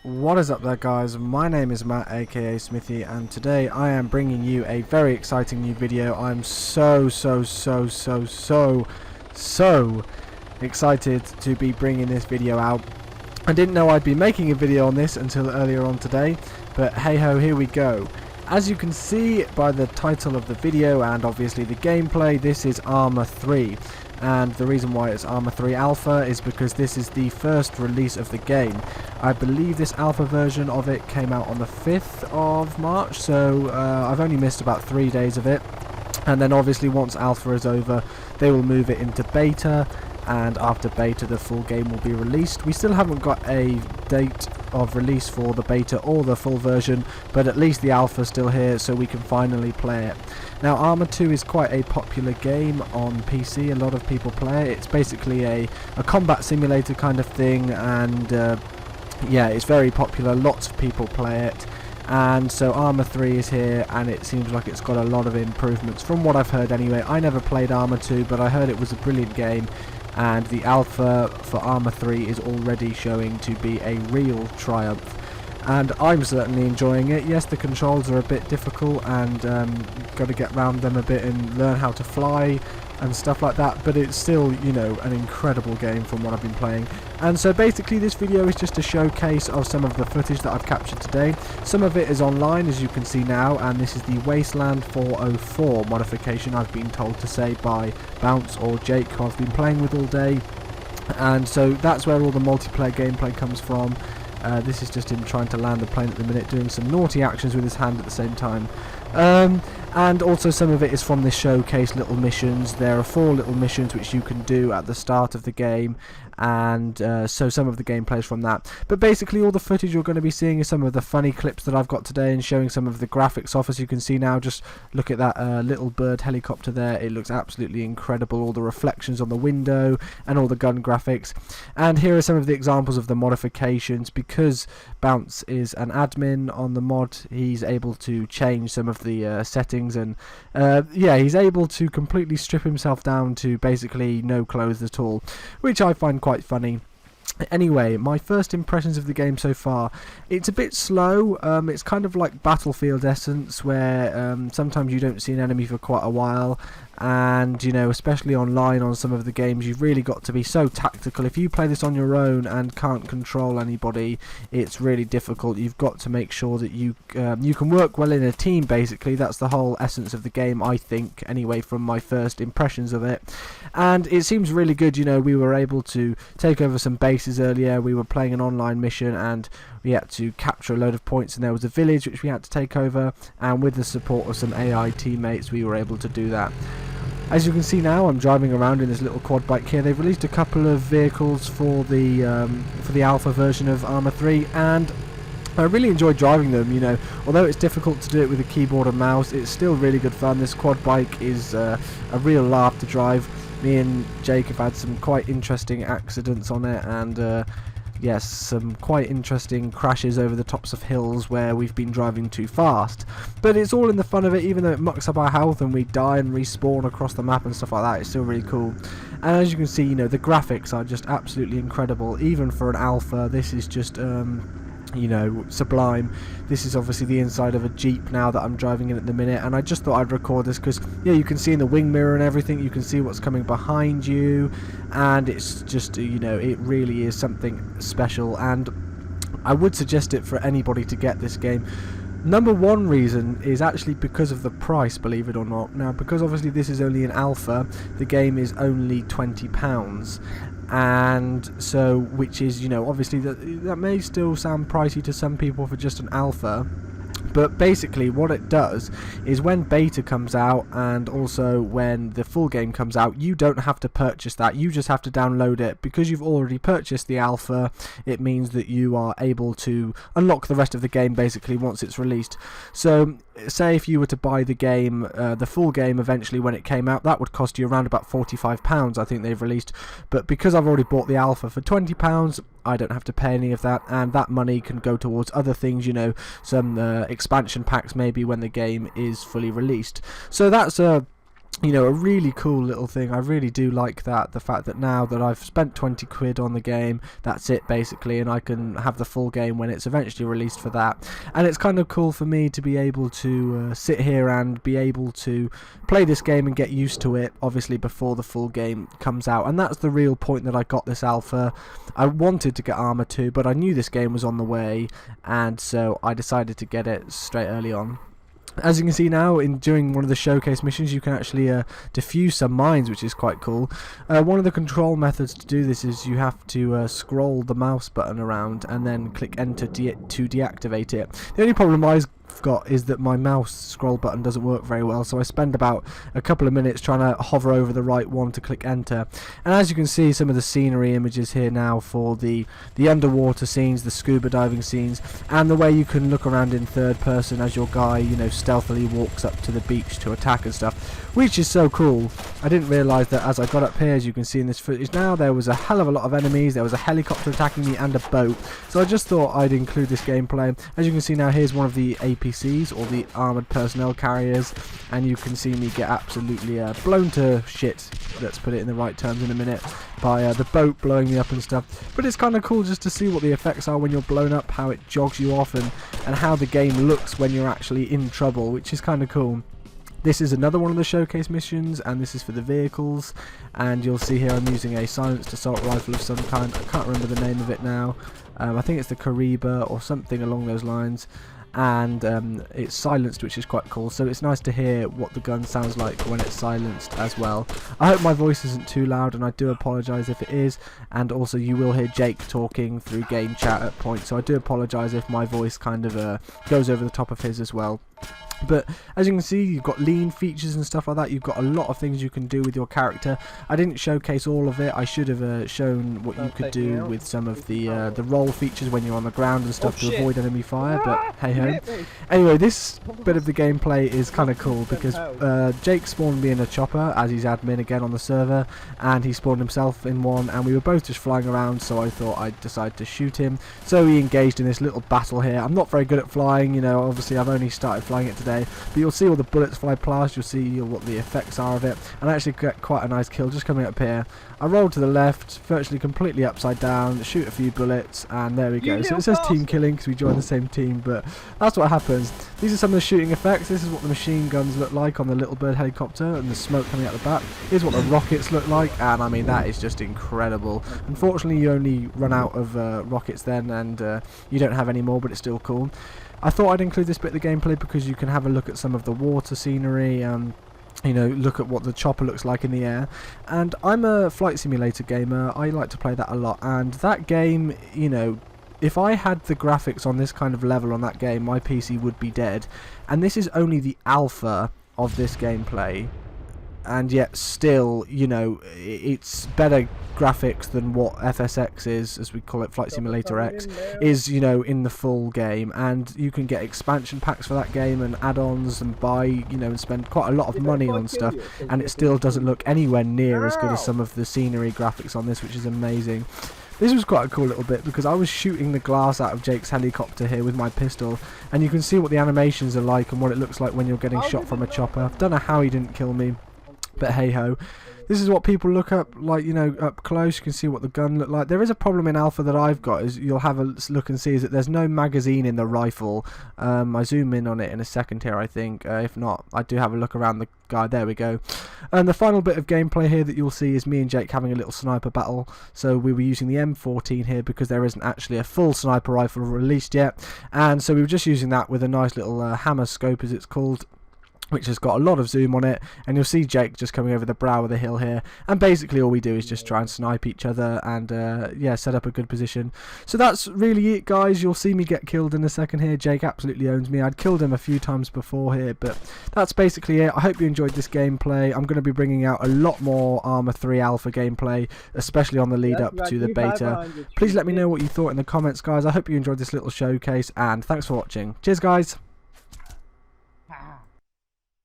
What is up there, guys? My name is Matt, aka Smithy, and today I am bringing you a very exciting new video. I'm so excited to be bringing this video out. I didn't know I'd be making a video on this until earlier on today, but hey ho, here we go. As you can see by the title of the video and obviously the gameplay, this is Arma 3. And the reason why it's Arma 3 Alpha is because this is the first release of the game. I believe this alpha version of it came out on the 5th of March, so I've only missed about 3 days of it. And then obviously once alpha is over, they will move it into beta, and after beta the full game will be released. We still haven't got a date of release for the beta or the full version, but at least the alpha is still here, so we can finally play it. Now Arma 2 is quite a popular game on PC, a lot of people play it. It's basically a combat simulator kind of thing, and yeah, it's very popular, lots of people play it. And so Arma 3 is here, and it seems like it's got a lot of improvements from what I've heard anyway. I never played Arma 2, but I heard it was a brilliant game, and the alpha for Arma 3 is already showing to be a real triumph. And I'm certainly enjoying it. Yes, the controls are a bit difficult, and got to get around them a bit and learn how to fly and stuff like that, but it's still, you know, an incredible game from what I've been playing. And so basically this video is just a showcase of some of the footage that I've captured today. Some of it is online, as you can see now, and this is the Wasteland 404 modification, I've been told to say, by Bounce or Jake, who I've been playing with all day. And so that's where all the multiplayer gameplay comes from. This is just him trying to land the plane at the minute, doing some naughty actions with his hand at the same time. And also some of it is from this showcase little missions. There are 4 little missions which you can do at the start of the game, and so some of the gameplay is from that. But basically all the footage you're going to be seeing is some of the funny clips that I've got today, and showing some of the graphics off. As you can see now, just look at that little bird helicopter there. It looks absolutely incredible, all the reflections on the window and all the gun graphics. And here are some of the examples of the modifications. Because Bounce is an admin on the mod, he's able to change some of the settings, and yeah, he's able to completely strip himself down to basically no clothes at all, which I find quite funny. Anyway, my first impressions of the game so far, it's a bit slow. It's kind of like Battlefield Essence, where sometimes you don't see an enemy for quite a while, and you know, especially online on some of the games, you've really got to be so tactical. If you play this on your own and can't control anybody, it's really difficult. You've got to make sure that you can work well in a team. Basically, that's the whole essence of the game, I think, anyway, from my first impressions of it. And it seems really good. You know, we were able to take over some bases earlier. We were playing an online mission, and we had to capture a load of points, and there was a village which we had to take over, and with the support of some AI teammates we were able to do that. As you can see now, I'm driving around in this little quad bike here. They've released a couple of vehicles for the alpha version of Arma 3, and I really enjoy driving them. You know, although it's difficult to do it with a keyboard and mouse, it's still really good fun. This quad bike is a real laugh to drive. Me and Jake have had some quite interesting accidents on it, and yes, some quite interesting crashes over the tops of hills where we've been driving too fast. But it's all in the fun of it, even though it mucks up our health and we die and respawn across the map and stuff like that. It's still really cool. And as you can see, you know, the graphics are just absolutely incredible. Even for an alpha, this is just you know, sublime. This is obviously the inside of a Jeep now that I'm driving in at the minute, and I just thought I'd record this because, yeah, you can see in the wing mirror and everything, you can see what's coming behind you, and it's just, you know, it really is something special, and I would suggest it for anybody to get this game. Number one reason is actually because of the price, believe it or not. Now, because obviously this is only an alpha, the game is only £20, and so, which is, you know, obviously that may still sound pricey to some people for just an alpha. But basically what it does is when beta comes out, and also when the full game comes out, you don't have to purchase that. You just have to download it. Because you've already purchased the alpha, it means that you are able to unlock the rest of the game basically once it's released. So say if you were to buy the game, the full game eventually when it came out, that would cost you around about £45, I think they've released. But because I've already bought the alpha for £20, I don't have to pay any of that, and that money can go towards other things, you know, some expansion packs maybe when the game is fully released. So that's a you know, a really cool little thing. I really do like that, the fact that now that I've spent 20 quid on the game, that's it basically, and I can have the full game when it's eventually released for that. And it's kind of cool for me to be able to sit here and be able to play this game and get used to it, obviously before the full game comes out. And that's the real point that I got this alpha. I wanted to get Arma 2, but I knew this game was on the way, and so I decided to get it straight early on. As you can see now, during one of the showcase missions, you can actually defuse some mines, which is quite cool. One of the control methods to do this is you have to scroll the mouse button around and then click enter to deactivate it. The only problem I've got is that my mouse scroll button doesn't work very well, so I spend about a couple of minutes trying to hover over the right one to click enter. And as you can see, some of the scenery images here now for the underwater scenes, the scuba diving scenes, and the way you can look around in third person as your guy, you know, stealthily walks up to the beach to attack and stuff, which is so cool. I didn't realise that as I got up here, as you can see in this footage now, there was a hell of a lot of enemies. There was a helicopter attacking me and a boat, so I just thought I'd include this gameplay. As you can see now, here's one of the APCs, or the armoured personnel carriers, and you can see me get absolutely blown to shit, let's put it in the right terms in a minute, by the boat blowing me up and stuff. But it's kind of cool just to see what the effects are when you're blown up, how it jogs you off, and how the game looks when you're actually in trouble, which is kind of cool. This is another one of the showcase missions, and this is for the vehicles, and you'll see here I'm using a silenced assault rifle of some kind. I can't remember the name of it now. I think it's the Kariba or something along those lines, and it's silenced, which is quite cool, so it's nice to hear what the gun sounds like when it's silenced as well. I hope my voice isn't too loud, and I do apologise if it is, and also you will hear Jake talking through game chat at points, so I do apologise if my voice kind of goes over the top of his as well. But as you can see, you've got lean features and stuff like that. You've got a lot of things you can do with your character. I didn't showcase all of it. I should have shown what you could do with some of the roll features when you're on the ground and stuff to avoid enemy fire, but hey ho. Anyway, this bit of the gameplay is kind of cool because Jake spawned me in a chopper as he's admin again on the server, and he spawned himself in one, and we were both just flying around, so I thought I'd decide to shoot him. So we engaged in this little battle here. I'm not very good at flying, you know, obviously I've only started flying it today, but you'll see all the bullets fly past, you'll see what the effects are of it, and I actually get quite a nice kill just coming up here. I roll to the left, virtually completely upside down, shoot a few bullets, and there we go. So it says team killing because we joined the same team, but that's what happens. These are some of the shooting effects. This is what the machine guns look like on the Little Bird helicopter and the smoke coming out the back. Here's what the rockets look like, and I mean, that is just incredible. Unfortunately, you only run out of rockets then, and you don't have any more, but it's still cool. I thought I'd include this bit of the gameplay because you can have a look at some of the water scenery, you know, look at what the chopper looks like in the air. And I'm a flight simulator gamer. I like to play that a lot, and that game, you know, if I had the graphics on this kind of level on that game, my PC would be dead. And this is only the alpha of this gameplay, and yet still, you know, it's better graphics than what FSX is, as we call it, Flight Simulator X, is, you know, in the full game. And you can get expansion packs for that game and add-ons and buy, you know, and spend quite a lot of money on stuff, and it still doesn't look anywhere near as good as some of the scenery graphics on this, which is amazing. This was quite a cool little bit because I was shooting the glass out of Jake's helicopter here with my pistol, and you can see what the animations are like and what it looks like when you're getting shot from a chopper. Don't know how he didn't kill me, but hey ho. This is what people look up, like, you know, up close. You can see what the gun looked like. There is a problem in alpha that I've got, is you'll have a look and see, is that there's no magazine in the rifle. I zoom in on it in a second here, I think. If not, I do have a look around the guy. There we go. And the final bit of gameplay here that you'll see is me and Jake having a little sniper battle. So we were using the M14 here because there isn't actually a full sniper rifle released yet. And so we were just using that with a nice little hammer scope, as it's called, which has got a lot of zoom on it, and you'll see Jake just coming over the brow of the hill here, and basically all we do is just try and snipe each other and yeah, set up a good position. So that's really it, guys. You'll see me get killed in a second here. Jake absolutely owns me. I'd killed him a few times before here, but that's basically it. I hope you enjoyed this gameplay. I'm going to be bringing out a lot more Arma 3 alpha gameplay, especially on the lead up to the beta. Please let me know what you thought in the comments, guys. I hope you enjoyed this little showcase, and thanks for watching. Cheers, guys.